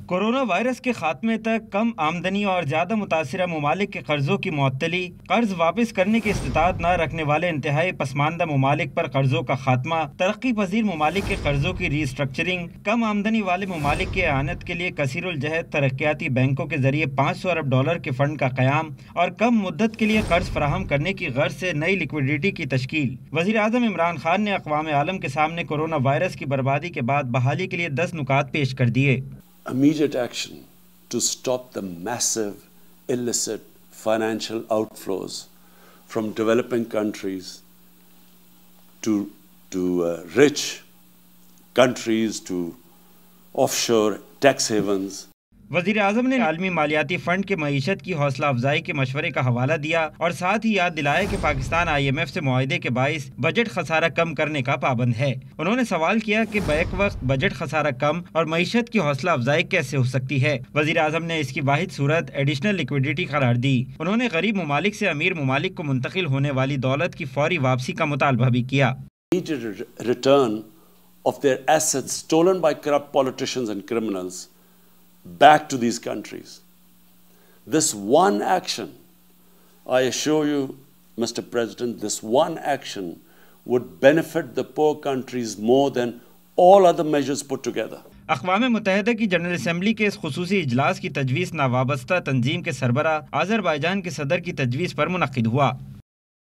Corona virus के खात्मे तक कम आमदनी और ज्यादा मुतासिरा ममालिक के कर्जों की मुअत्तली, कर्ज वापस करने की इस्तिताअत न रखने वाले इंतहाई पसमानदा ममालिक पर कर्जों का खात्मा, तरक्की पजीर ममालिक के कर्जों की रीस्ट्रक्चरिंग, कम आमदनी वाले ममालिक के आनत के लिए कसीरुल जहद तरक्याती बैंकों के जरिए $500 अरब के फंड का क़याम और कम मुद्दत के लिए कर्ज फराहम करने की गर्ज से नई लिक्विडिटी की तश्कील। वज़ीर आज़म इमरान खान ने अक़वाम आलम के सामने कोरोना वायरस की बर्बादी के बाद बहाली के लिए 10 नुकात पेश कर दिए। Immediate action to stop the massive illicit financial outflows from developing countries to rich countries, to offshore tax havens. वज़ीर आज़म ने आलमी मालियाती फ़ंड के मईशत की हौसला अफजाई के मशवरे का हवाला दिया और साथ ही याद दिलाया कि पाकिस्तान IMF से मुआहदे के बाइस बजट खसारा कम करने का पाबंद है। उन्होंने सवाल किया कि बैक वक्त बजट खसारा कम और मईशत की हौसला अफजाई कैसे हो सकती है। वज़ीर आज़म ने इसकी वाहिद सूरत एडिशनल लिक्विडिटी करार दी। उन्होंने गरीब ममालिक से अमीर ममालिक को मुंतकिल होने वाली दौलत की फौरी वापसी का मुतालबा भी किया। Return of their assets stolen by corrupt politicians and criminals back to these countries. This one action, I assure you, Mr. President, this one action would benefit the poor countries more than all other measures put together. अक़वाम मुत्तहिदा की general assembly के इस खुसूसी इजलास की तजवीज़ नावाबस्ता तंजीम के सरबरा Azerbaijan के सदर की तजवीज़ पर मुनक्किद हुआ।